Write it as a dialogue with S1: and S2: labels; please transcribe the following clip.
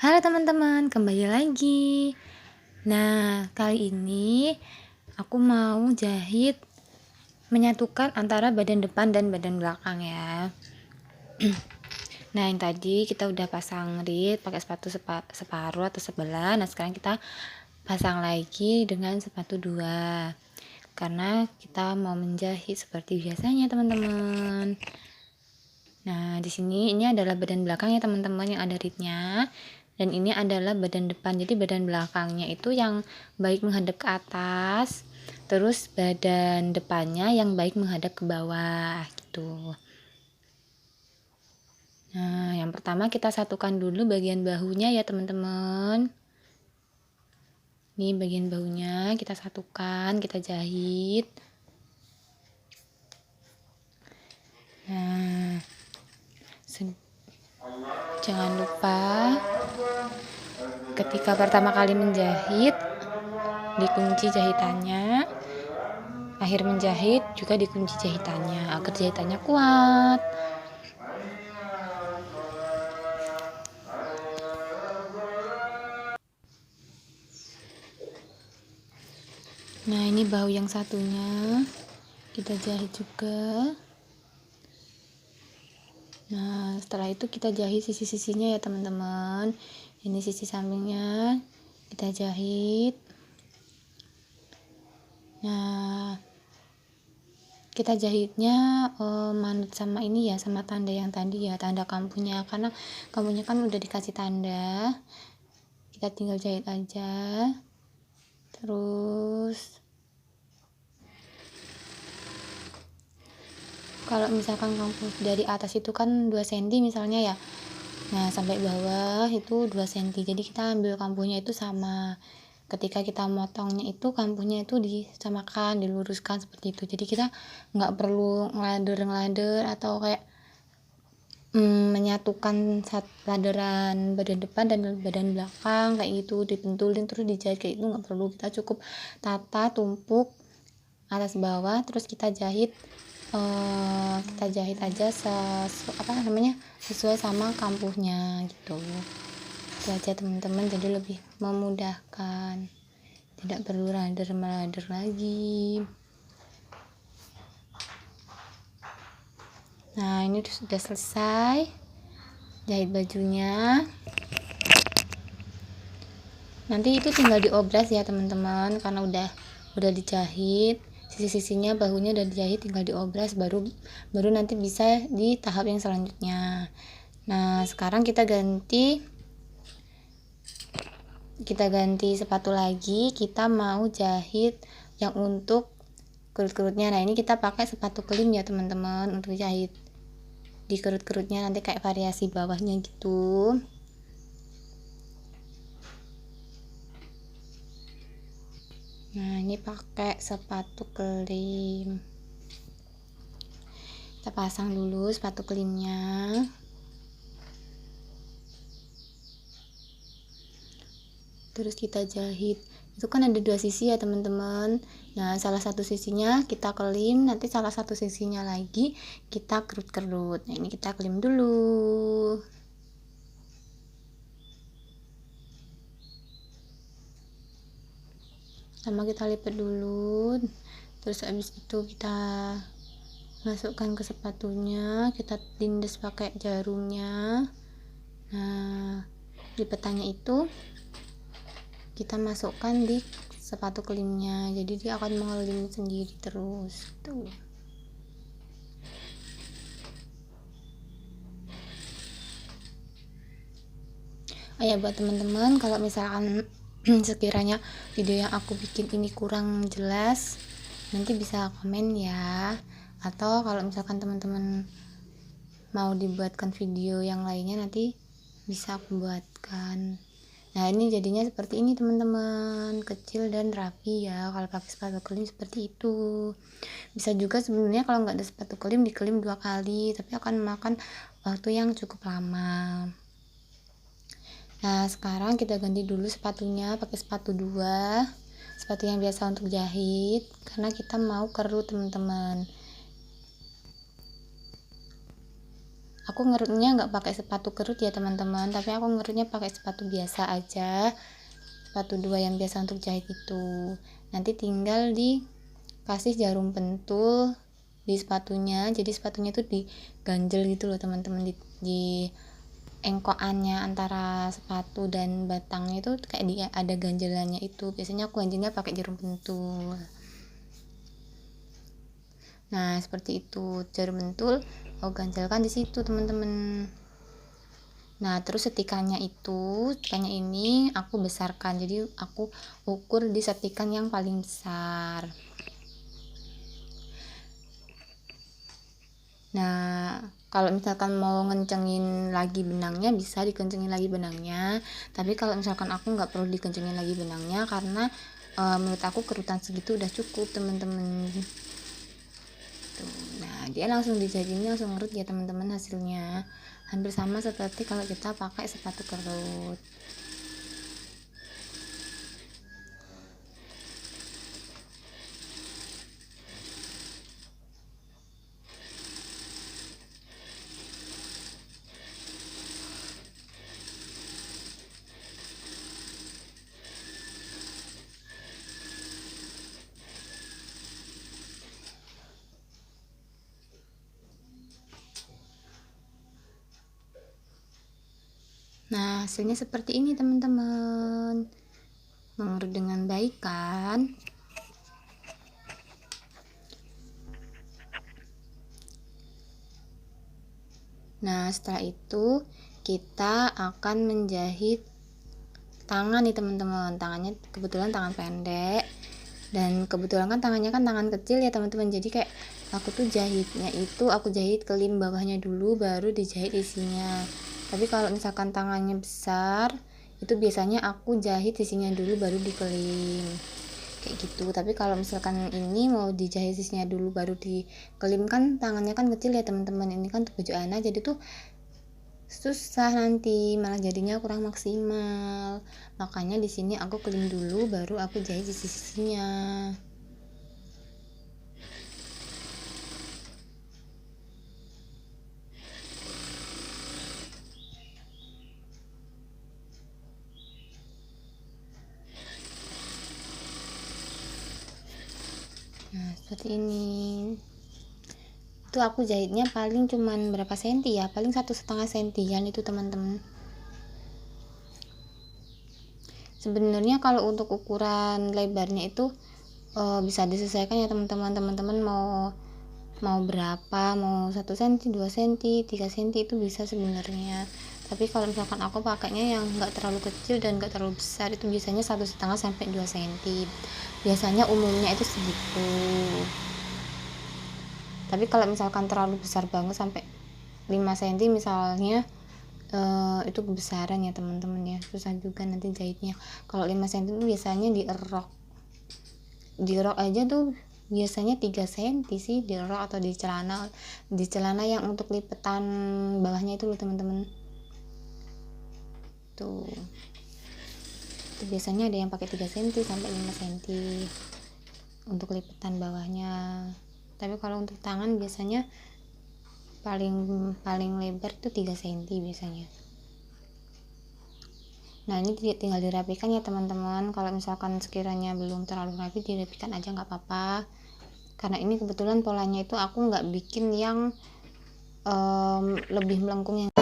S1: Halo teman-teman, kembali lagi. Nah, kali ini aku mau jahit menyatukan antara badan depan dan badan belakang ya. Nah, yang tadi kita udah pasang rit pakai sepatu separuh atau sebelah. Nah, sekarang kita pasang lagi dengan sepatu dua. Karena kita mau menjahit seperti biasanya, teman-teman. Nah, di sini ini adalah badan belakang ya, teman-teman, yang ada ritnya. Dan ini adalah badan depan. Jadi badan belakangnya itu yang baik menghadap ke atas, terus badan depannya yang baik menghadap ke bawah gitu. Nah, yang pertama kita satukan dulu bagian bahunya ya, teman-teman. Ini bagian bahunya kita satukan, kita jahit. Nah, jangan lupa ketika pertama kali menjahit dikunci jahitannya, akhir menjahit juga dikunci jahitannya agar jahitannya kuat. Nah, ini bahu yang satunya kita jahit juga. Nah, setelah itu kita jahit sisi-sisinya ya, teman-teman. Ini sisi sampingnya kita jahit. Nah, kita jahitnya manut sama ini ya, sama tanda yang tadi ya, tanda kampunya, karena kampunya kan udah dikasih tanda. Kita tinggal jahit aja. Terus kalau misalkan kampu dari atas itu kan 2 cm misalnya ya, nah sampai bawah itu 2 cm, jadi kita ambil kampunya itu sama. Ketika kita motongnya itu kampunya itu disamakan, diluruskan seperti itu. Jadi kita nggak perlu ngelader atau kayak menyatukan laderan badan depan dan badan belakang kayak gitu, dipentulin terus dijahit kayak itu nggak perlu. Kita cukup tata tumpuk atas bawah, terus kita jahit aja sesuai sama kampuhnya gitu. Itu aja, teman-teman, jadi lebih memudahkan, tidak perlu melader lagi. Nah, ini sudah selesai jahit bajunya. Nanti itu tinggal diobras ya, teman-teman, karena udah dijahit sisi-sisinya, bahunya udah dijahit, tinggal diobras baru nanti bisa di tahap yang selanjutnya. Nah, sekarang kita ganti sepatu lagi. Kita mau jahit yang untuk kerut-kerutnya. Nah, ini kita pakai sepatu kelim ya, teman-teman, untuk jahit di kerut-kerutnya, nanti kayak variasi bawahnya gitu. Nah, ini pakai sepatu kelim. Kita pasang dulu sepatu kelimnya. Terus kita jahit. Itu kan ada 2 sisi ya, teman-teman. Nah, salah satu sisinya kita kelim, nanti salah satu sisinya lagi kita kerut-kerut. Nah, ini kita kelim dulu. Sama kita lipat dulu. Terus habis itu kita masukkan ke sepatunya, kita tindas pakai jarumnya. Nah, lipatannya itu kita masukkan di sepatu kelimnya, jadi dia akan mengelilingi sendiri terus tuh. Oh ya, buat teman-teman, kalau misalkan sekiranya video yang aku bikin ini kurang jelas, nanti bisa komen ya. Atau kalau misalkan teman-teman mau dibuatkan video yang lainnya, nanti bisa aku buatkan. Nah, ini jadinya seperti ini, teman-teman, kecil dan rapi ya kalau pakai sepatu kelim seperti itu. Bisa juga sebenarnya kalau nggak ada sepatu kelim, dikelim 2 kali, tapi akan memakan waktu yang cukup lama. Nah, sekarang kita ganti dulu sepatunya pakai sepatu 2, sepatu yang biasa untuk jahit, karena kita mau kerut, teman-teman. Aku aku ngerutnya nggak pakai sepatu kerut ya teman-teman, tapi aku ngerutnya pakai sepatu biasa aja, sepatu 2 yang biasa untuk jahit itu. Nanti tinggal dikasih jarum pentul di sepatunya, jadi sepatunya tuh diganjel gitu loh teman-teman, di engkokannya antara sepatu dan batangnya itu kayak ada ganjelannya itu. Biasanya aku ganjelnya pakai jarum pentul. Nah seperti itu, jarum pentul aku ganjelkan di situ teman-teman. Nah terus setikannya ini aku besarkan, jadi aku ukur di setikan yang paling besar. Nah kalau misalkan mau ngencengin lagi benangnya, bisa dikencengin lagi benangnya, tapi kalau misalkan aku nggak perlu dikencengin lagi benangnya, karena menurut aku kerutan segitu udah cukup teman-teman. Nah dia langsung dijadinya langsung ngerut ya teman-teman, hasilnya hampir sama seperti kalau kita pakai sepatu kerut. Nah hasilnya seperti ini teman-teman, mengerut dengan baik kan. Nah setelah itu kita akan menjahit tangan nih teman-teman. Tangannya kebetulan tangan pendek, dan kebetulan kan tangannya kan tangan kecil ya teman-teman, jadi kayak aku tuh jahitnya itu aku jahit kelim bawahnya dulu baru dijahit isinya. Tapi kalau misalkan tangannya besar itu biasanya aku jahit sisinya dulu baru dikelim kayak gitu. Tapi kalau misalkan ini mau dijahit sisinya dulu baru dikelim, kan tangannya kan kecil ya teman-teman, ini kan untuk baju anak, jadi tuh susah, nanti malah jadinya kurang maksimal. Makanya di sini aku kelim dulu baru aku jahit sisi-sisinya. Nah seperti ini. Itu aku jahitnya paling cuman berapa senti ya, paling 1,5 sentian itu teman-teman. Sebenarnya kalau untuk ukuran lebarnya itu bisa disesuaikan ya teman-teman. Teman-teman mau berapa, mau 1 cm, 2 cm, 3 cm itu bisa sebenarnya. Tapi kalau misalkan aku pakainya yang enggak terlalu kecil dan enggak terlalu besar, itu biasanya 1,5 sampai 2 cm. Biasanya umumnya itu segitu. Tapi kalau misalkan terlalu besar banget sampai 5 cm misalnya, itu kebesaran ya teman-teman ya, susah juga nanti jahitnya. Kalau 5 cm itu biasanya di rok aja tuh biasanya 3 cm sih, di rok atau di celana yang untuk lipetan bawahnya itu loh teman-teman. Tuh itu biasanya ada yang pakai 3 cm sampai 5 cm untuk lipetan bawahnya. Tapi kalau untuk tangan biasanya paling lebar itu 3 cm biasanya. Nah ini tinggal dirapikan ya teman-teman. Kalau misalkan sekiranya belum terlalu rapi, dirapikan aja nggak apa-apa, karena ini kebetulan polanya itu aku nggak bikin yang lebih melengkung yang